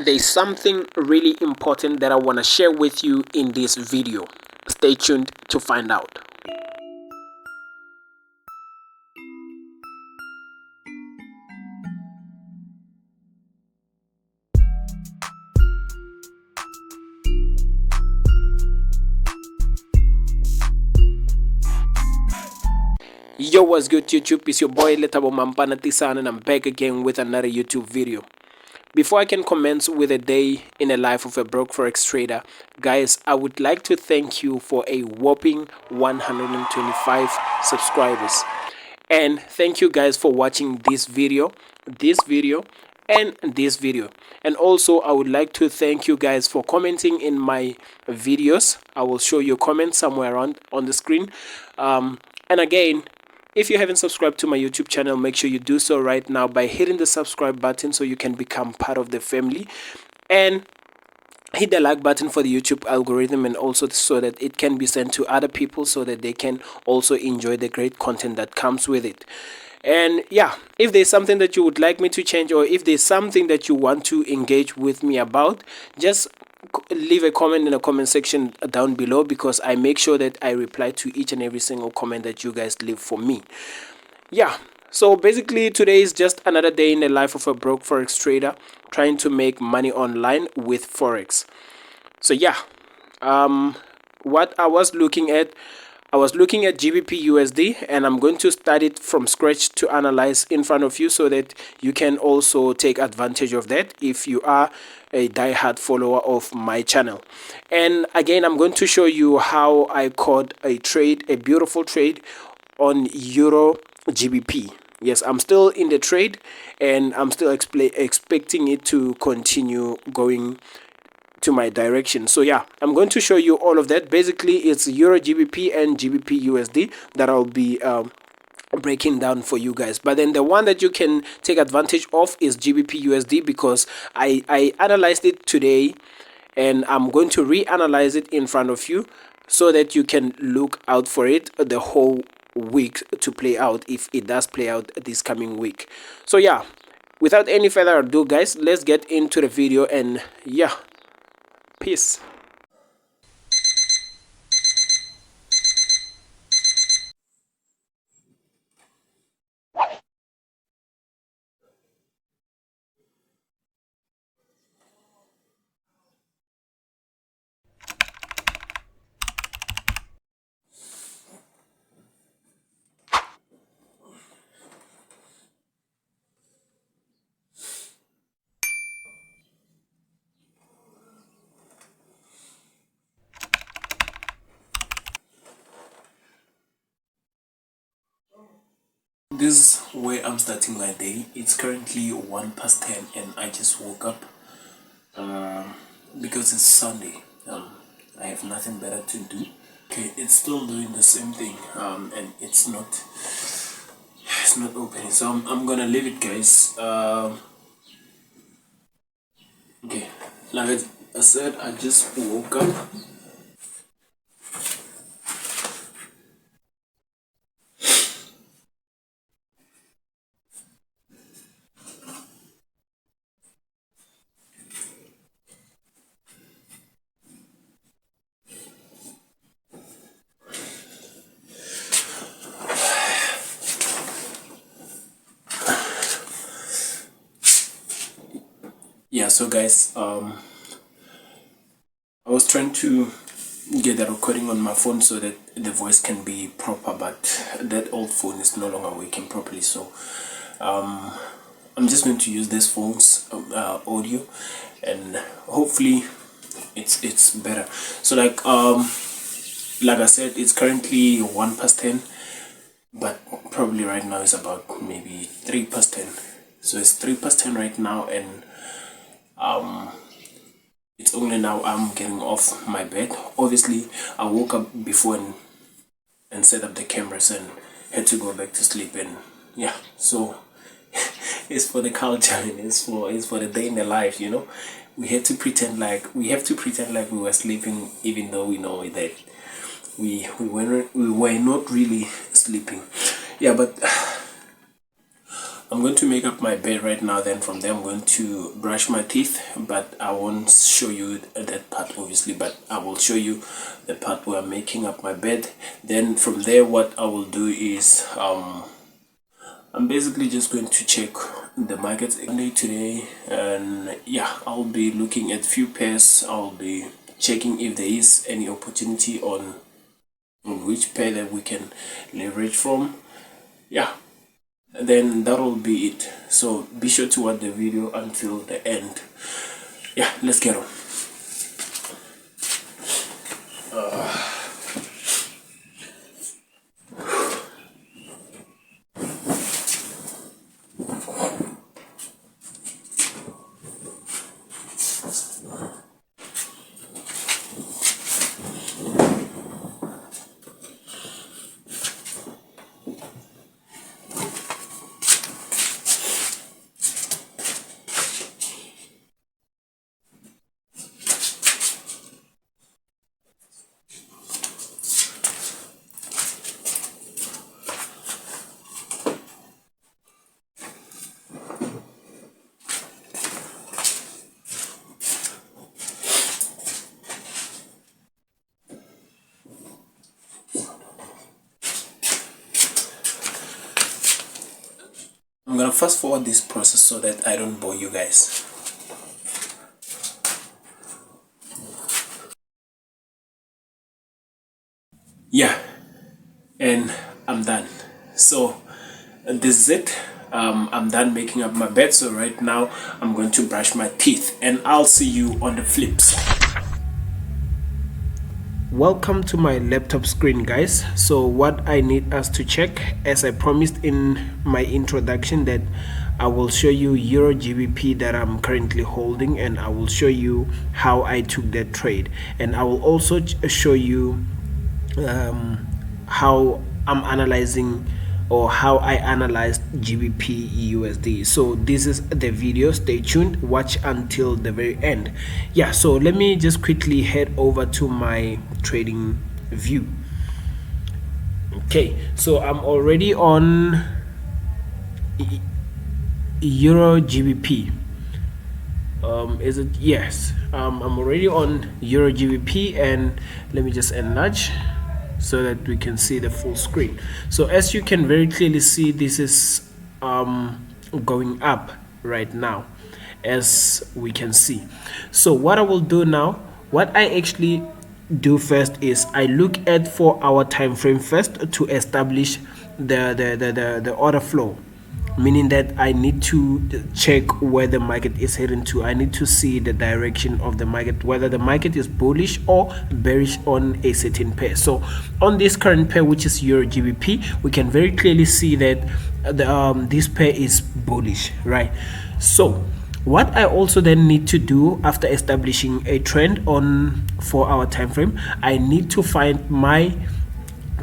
There's something really important that I want to share with you in this video. Stay tuned to find out. Yo, what's good YouTube? It's your boy Lethabo Mampana and I'm back again with another YouTube video. Before I can commence with a day in the life of a broke Forex trader, guys, I would like to thank you for a whopping 125 subscribers. And thank you guys for watching this video, and this video. And also, I would like to thank you guys for commenting in my videos. I will show your comments somewhere around on the screen. And again, if you haven't subscribed to my YouTube channel, make sure you do so right now by hitting the subscribe button so you can become part of the family. And hit the like button for the YouTube algorithm, and also so that it can be sent to other people so that they can also enjoy the great content that comes with it. And yeah, if there's something that you would like me to change, or if there's something that you want to engage with me about, just leave a comment in the comment section down below, because I make sure that I reply to each and every single comment that you guys leave for me. Yeah, so basically today is just another day in the life of a broke Forex trader trying to make money online with Forex. So yeah, what I was looking at GBP USD, and I'm going to start it from scratch to analyze in front of you so that you can also take advantage of that if you are a die-hard follower of my channel. And again, I'm going to show you how I caught a trade, a beautiful trade on EURGBP. Yes, I'm still in the trade and I'm still expecting it to continue going to my direction. So yeah, I'm going to show you all of that. Basically, it's EURGBP and GBP USD that I'll be breaking down for you guys. But then the one that you can take advantage of is GBP USD, because I analyzed it today and I'm going to reanalyze it in front of you so that you can look out for it the whole week to play out, if it does play out this coming week. So yeah, without any further ado guys, let's get into the video, and yeah, peace. This is where I'm starting my day. It's currently 1:10 and I just woke up because it's Sunday. I have nothing better to do. Okay, it's still doing the same thing, and it's not opening, so I'm gonna leave it, guys. Okay, like I said, I just woke up. Yeah, so guys, I was trying to get the recording on my phone so that the voice can be proper, but that old phone is no longer working properly. So I'm just going to use this phone's audio, and hopefully it's better. So like I said, it's currently 1:10, but probably right now it's about maybe 3:10. So it's 3:10 right now, and it's only now I'm getting off my bed. Obviously, I woke up before and set up the cameras and had to go back to sleep. And yeah, so it's for the culture, and it's for the day in the life. You know, we have to pretend like we were sleeping, even though we know that we were not really sleeping. Yeah, but I'm going to make up my bed right now. Then from there I'm going to brush my teeth, but I won't show you that part obviously, but I will show you the part where I'm making up my bed. Then from there what I will do is I'm basically just going to check the markets today, and yeah, I'll be looking at few pairs. I'll be checking if there is any opportunity on which pair that we can leverage from. Yeah, then that'll be it. So be sure to watch the video until the end. Yeah, let's get on. I'm gonna fast forward this process so that I don't bore you guys. Yeah, and I'm done. So this is it. I'm done making up my bed. So right now I'm going to brush my teeth, and I'll see you on the flip side. Welcome to my laptop screen, guys. So what I need us to check, as I promised in my introduction, that I will show you EURGBP that I'm currently holding, and I will show you how I took that trade, and I will also show you how I'm analyzing, or how I analyzed GBP USD. So this is the video. Stay tuned, watch until the very end. Yeah, so let me just quickly head over to my trading view. Okay, so I'm already on EURGBP. Is it? Yes, I'm already on EURGBP, and let me just enlarge so that we can see the full screen. So as you can very clearly see, this is going up right now, as we can see. So what I will do now, what I actually do first is I look at 4-hour time frame first to establish the order flow, meaning that I need to check where the market is heading to. I need to see the direction of the market, whether the market is bullish or bearish on a certain pair. So on this current pair, which is EURGBP, we can very clearly see that this pair is bullish, right? So what I also then need to do after establishing a trend on 4-hour time frame, I need to find my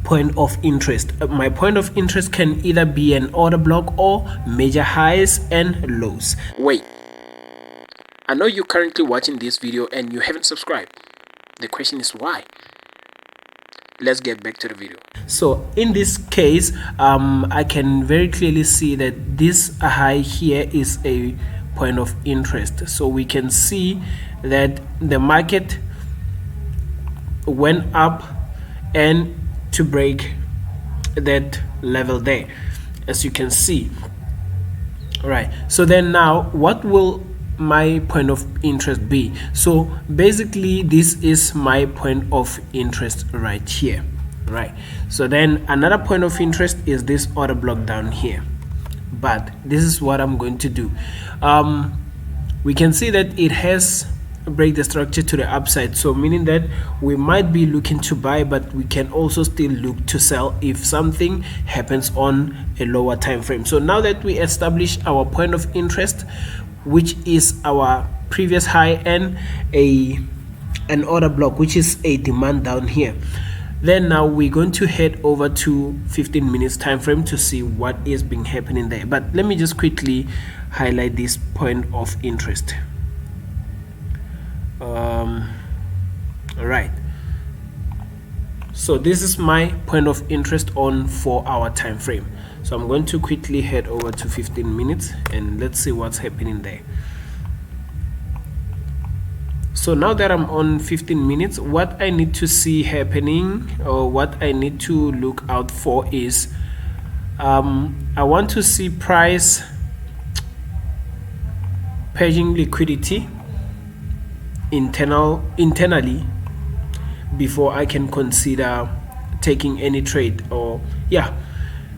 point of interest. My point of interest can either be an order block or major highs and lows. Wait, I know you're currently watching this video and you haven't subscribed. The question is why? Let's get back to the video. So in this case, I can very clearly see that this high here is a point of interest. So we can see that the market went up and to break that level there, as you can see. All right, so then now what will my point of interest be? So basically this is my point of interest right here, right? So then another point of interest is this order block down here, but this is what I'm going to do. We can see that it has break the structure to the upside, so meaning that we might be looking to buy, but we can also still look to sell if something happens on a lower time frame. So now that we establish our point of interest, which is our previous high and an order block, which is a demand down here, then now we're going to head over to 15 minutes time frame to see what is being happening there. But let me just quickly highlight this point of interest. All right, so this is my point of interest on 4-hour time frame. So I'm going to quickly head over to 15 minutes and let's see what's happening there. So now that I'm on 15 minutes, what I need to see happening, or what I need to look out for, is I want to see price purging liquidity internally before I can consider taking any trade. Or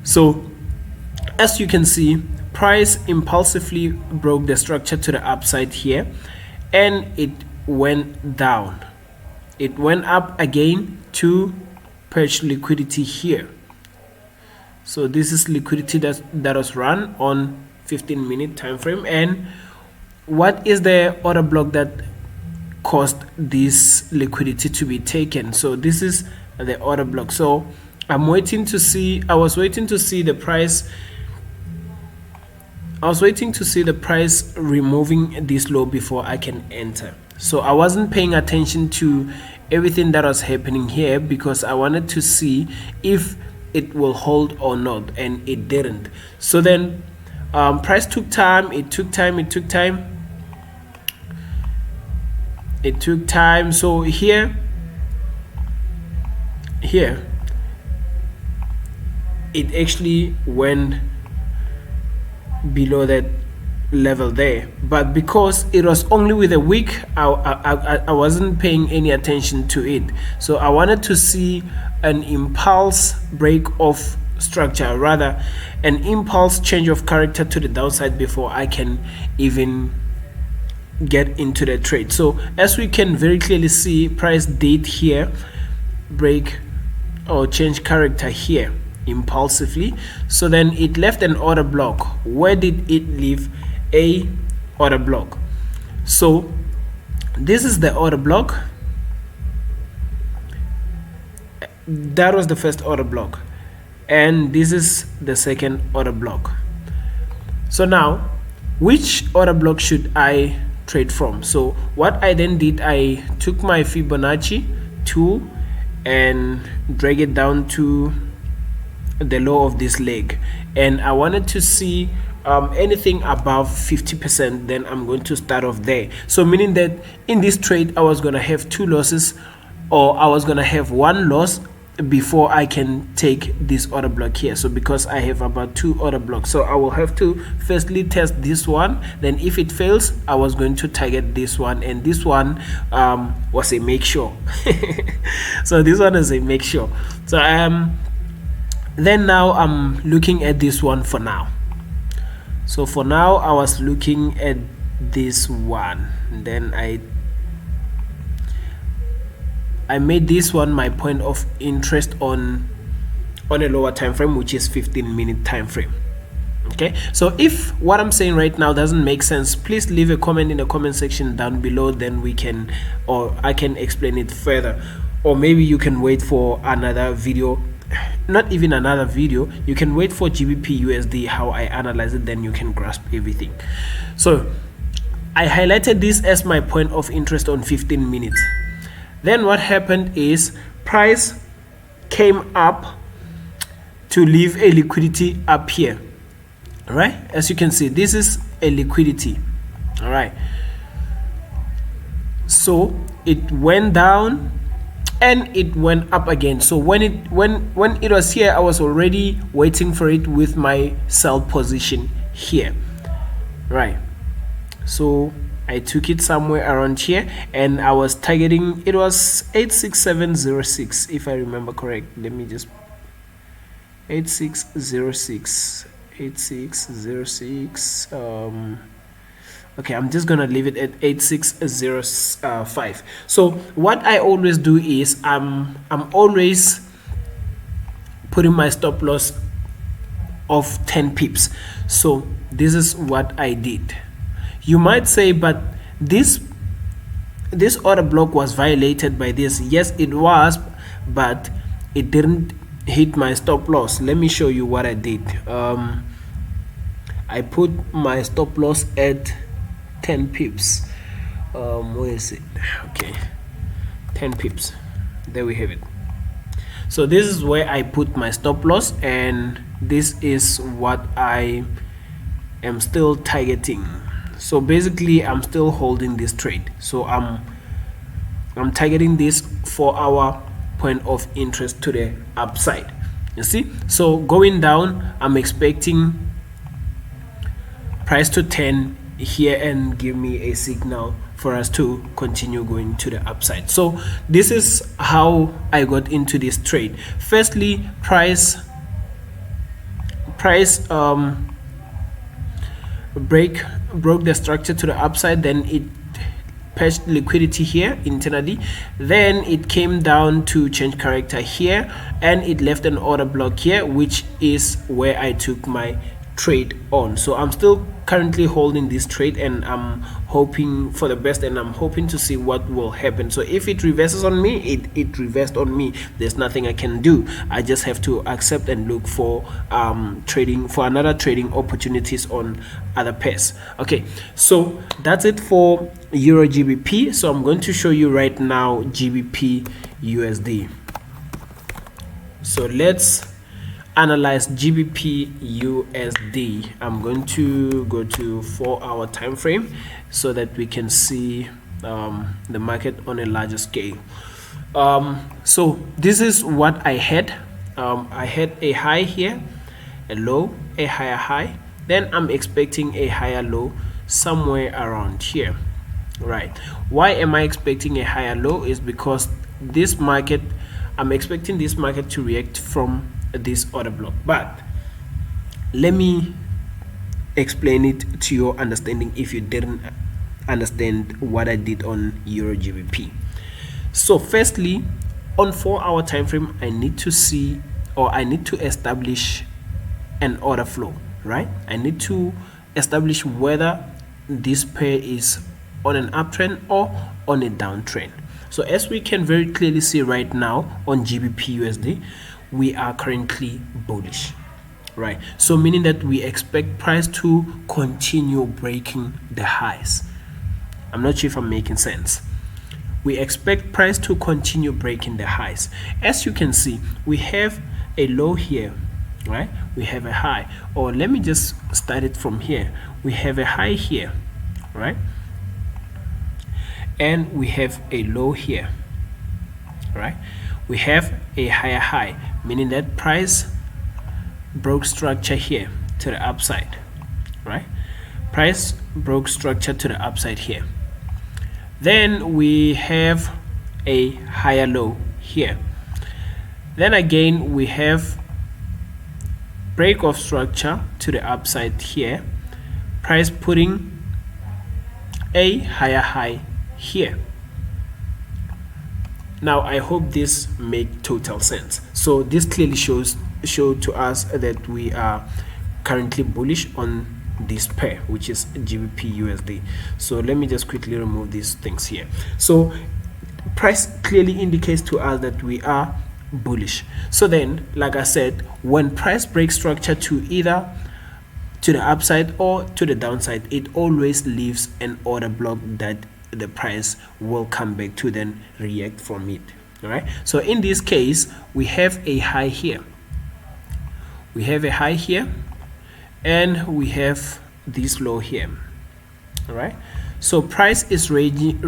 so as you can see, price impulsively broke the structure to the upside here and it went down. It went up again to purge liquidity here. So this is liquidity that was run on 15-minute time frame. And what is the order block that caused this liquidity to be taken? So this is the order block. So I was waiting to see the price removing this low before I can enter. So I wasn't paying attention to everything that was happening here because I wanted to see if it will hold or not, and it didn't. So then price took time. It took time. So here it actually went below that level there, but because it was only with a wick, I wasn't paying any attention to it. So I wanted to see an impulse break of structure, rather an impulse change of character to the downside before I can even get into the trade. So as we can very clearly see, price did here break or change character here impulsively. So then it left an order block. Where did it leave? A order block. So this is the order block. That was the first order block, and this is the second order block. So now, which order block should I trade from? So what I then did, I took my Fibonacci tool and drag it down to the low of this leg, and I wanted to see anything above 50%. Then I'm going to start off there. So meaning that in this trade I was gonna have two losses, or I was gonna have one loss before I can take this order block here. So because I have about two order blocks, so I will have to firstly test this one, then if it fails I was going to target this one, and this one was a make sure. So this one is a make sure. So then now I'm looking at this one for now. So for now I was looking at this one, and then I made this one my point of interest on a lower time frame, which is 15-minute time frame. Okay, so if what I'm saying right now doesn't make sense, please leave a comment in the comment section down below, then we can, or I can explain it further, or maybe you can wait for another video. Not even another video, you can wait for GBP USD, how I analyze it, then you can grasp everything. So I highlighted this as my point of interest on 15 minutes. Then what happened is price came up to leave a liquidity up here. All right, as you can see, this is a liquidity. All right, so it went down and it went up again. So when it was here, I was already waiting for it with my sell position here, right? So I took it somewhere around here and I was targeting, it was 86706 if I remember correct. Let me just 8606. Okay, I'm just gonna leave it at 8605. So what I always do is I'm always putting my stop loss of 10 pips. So this is what I did. You might say, but this order block was violated by this. Yes, it was, but it didn't hit my stop loss. Let me show you what I did. I put my stop loss at 10 pips. Where is it? Okay, 10 pips. There we have it. So this is where I put my stop loss, and this is what I am still targeting. So basically I'm still holding this trade, so I'm targeting this 4-hour point of interest to the upside. You see, so going down, I'm expecting price to turn here and give me a signal for us to continue going to the upside. So this is how I got into this trade. Firstly, price broke the structure to the upside, then it patched liquidity here internally, then it came down to change character here, and it left an order block here, which is where I took my trade on. So I'm still currently holding this trade, and I'm hoping for the best, and I'm hoping to see what will happen. So if it reverses on me, it reversed on me. There's nothing I can do. I just have to accept and look for another trading opportunities on other pairs. Okay, so that's it for Euro GBP. So I'm going to show you right now GBP USD. So let's analyze GBP USD. I'm going to go to 4-hour time frame so that we can see the market on a larger scale. So this is what I had. I had a high here, a low, a higher high, then I'm expecting a higher low somewhere around here. Right, why am I expecting a higher low? Is because this market, I'm expecting this market to react from this order block, but let me explain it to your understanding if you didn't understand what I did on Euro GBP. So firstly, on 4-hour time frame, I need to see, or I need to establish an order flow, right? I need to establish whether this pair is on an uptrend or on a downtrend. So as we can very clearly see right now on GBP USD, we are currently bullish, right? So meaning that we expect price to continue breaking the highs. I'm not sure if I'm making sense. We expect price to continue breaking the highs. As you can see, we have a low here, right? We have a high, or let me just start it from here. We have a high here, right? And we have a low here, right? We have a higher high, meaning that price broke structure here to the upside, right? Price broke structure to the upside here. Then we have a higher low here. Then again we have break of structure to the upside here, price putting a higher high here. Now I hope this make total sense. So this clearly showed to us that we are currently bullish on this pair, which is GBP USD. So let me just quickly remove these things here. So price clearly indicates to us that we are bullish. So then, like I said, when price breaks structure to either to the upside or to the downside, it always leaves an order block that the price will come back to, then react from it. All right, so in this case we have a high here, we have a high here, and we have this low here. All right, so price is ranging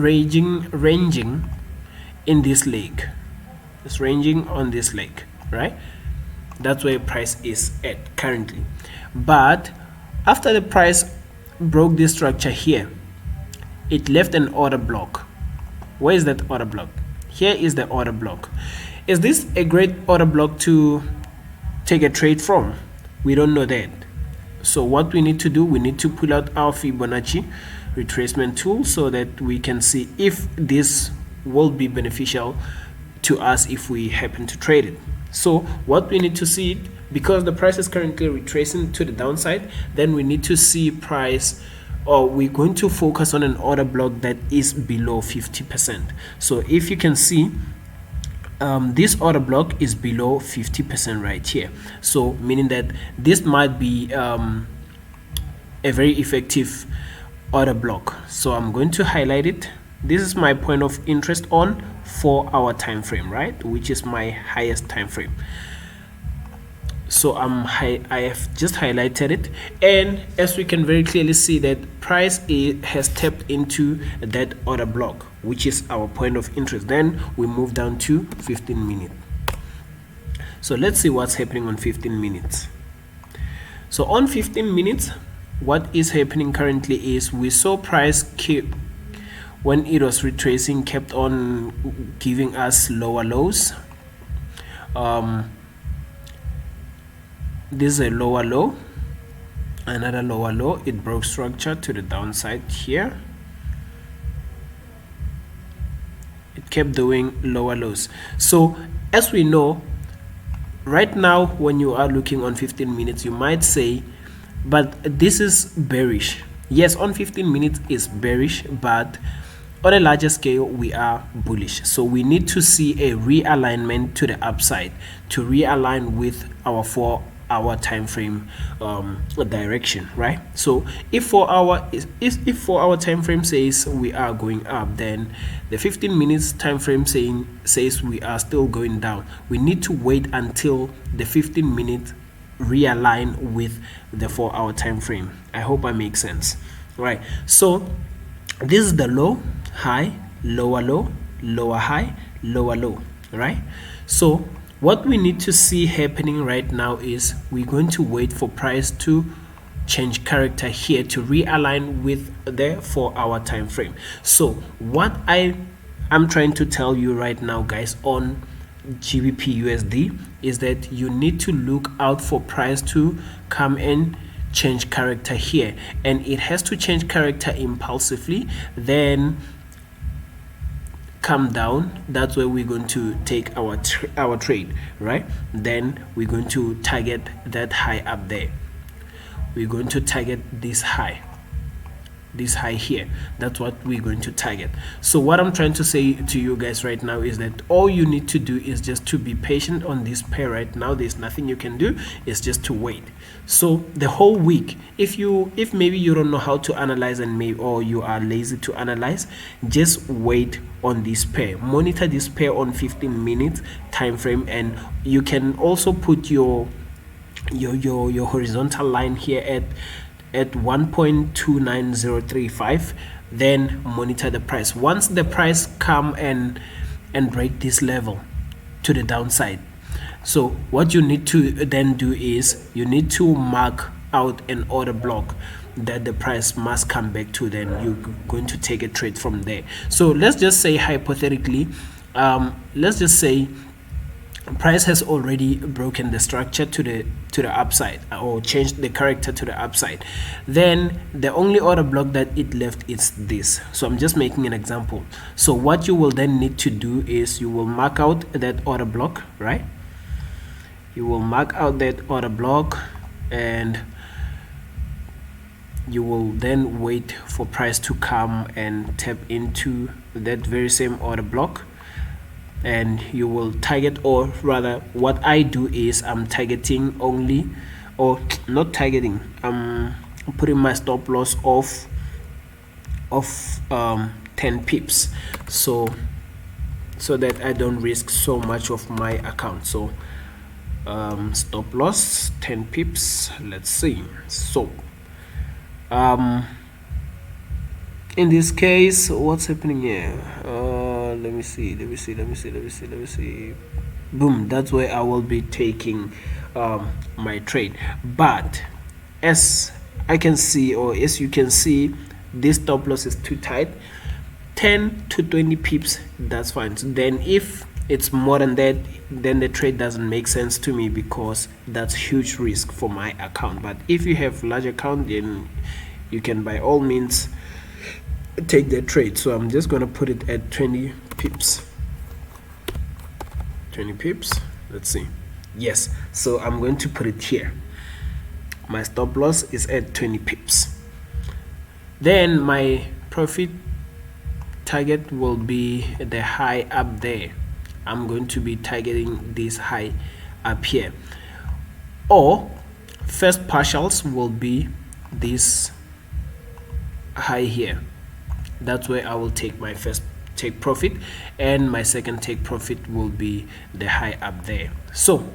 in this leg. It's ranging on this leg, right? That's where price is at currently. But after the price broke this structure here, it left an order block. Where is that order block? Here is the order block. Is this a great order block to take a trade from? We don't know that. So what we need to do, we need to pull out our Fibonacci retracement tool so that we can see if this will be beneficial to us if we happen to trade it. So what we need to see, because the price is currently retracing to the downside, then we need to see price, or we're going to focus on an order block that is below 50%. So if you can see, this order block is below 50% right here. So meaning that this might be a very effective order block. So I'm going to highlight it. This is my point of interest on 4-hour time frame, right, which is my highest time frame. So I have just highlighted it, and as we can very clearly see that price has tapped into that order block, which is our point of interest. Then we move down to 15 minutes. So let's see what's happening on 15 minutes. So on 15 minutes, what is happening currently is we saw price keep, when it was retracing, kept on giving us lower lows. This is a lower low, another lower low. It broke structure to the downside here. It kept doing lower lows. So as we know, right now when you are looking on 15 minutes, you might say, but this is bearish. Yes, on 15 minutes is bearish, but on a larger scale we are bullish. So we need to see a realignment to the upside to realign with our 4-hour time frame direction, right? So if 4-hour time frame says we are going up, then the 15 minutes time frame says we are still going down. We need to wait until the 15 minutes realign with the 4-hour time frame. I hope I make sense, right? So this is the low, high, lower low, lower high, lower low, right? So what we need to see happening right now is we're going to wait for price to change character here to realign with the 4-hour time frame. So what I'm trying to tell you right now, guys, on GBP USD is that you need to look out for price to come and change character here, and it has to change character impulsively, then come down. That's where we're going to take our trade, right? Then we're going to target that high up there. We're going to target this high here. That's what we're going to target. So what I'm trying to say to you guys right now is that all you need to do is just to be patient on this pair right now. There's nothing you can do, it's just to wait. So the whole week, if maybe you don't know how to analyze, and or you are lazy to analyze, just wait on this pair, monitor this pair on 15 minutes time frame, and you can also put your horizontal line here at 1.29035, then monitor the price. Once the price come and break this level to the downside, so what you need to then do is you need to mark out an order block that the price must come back to, then you're going to take a trade from there. So let's just say hypothetically, let's just say price has already broken the structure to the upside, or changed the character to the upside. Then the only order block that it left is this. So I'm just making an example. So what you will then need to do is you will mark out that order block, right? You will mark out that order block, and you will then wait for price to come and tap into that very same order block, and you will target, or rather what I do is I'm targeting only, or not targeting, I'm putting my stop loss of 10 pips, so that I don't risk so much of my account. So stop loss 10 pips. Let's see. So in this case, what's happening here? Let me see. Boom, that's where I will be taking my trade. But as I can see, or as you can see, this stop loss is too tight. 10 to 20 pips, that's fine. So then if it's more than that, then the trade doesn't make sense to me, because that's huge risk for my account. But if you have large account, then you can by all means take the trade. So I'm just going to put it at 20 pips. 20 pips. Let's see. Yes, so I'm going to put it here. My stop loss is at 20 pips. Then my profit target will be the high up there. I'm going to be targeting this high up here, or first partials will be this high here. That's where I will take my first take profit, and my second take profit will be the high up there. So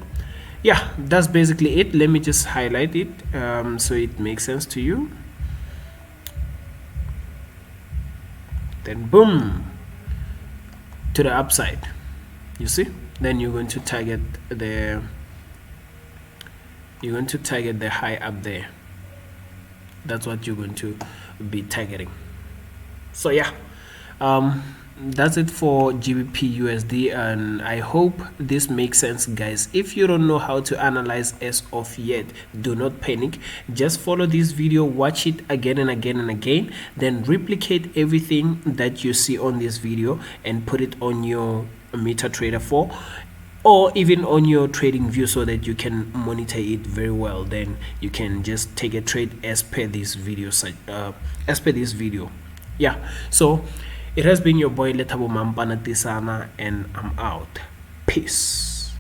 yeah, that's basically it. Let me just highlight it so it makes sense to you. Then boom, to the upside, you see. Then you're going to target the high up there. That's what you're going to be targeting. So yeah, that's it for GBP USD, and I hope this makes sense, guys. If you don't know how to analyze as of yet, do not panic. Just follow this video, watch it again and again and again, then replicate everything that you see on this video and put it on your MetaTrader 4 or even on your trading view so that you can monitor it very well. Then you can just take a trade as per this video. Yeah, so it has been your boy Lethabo Mampana, and I'm out. Peace.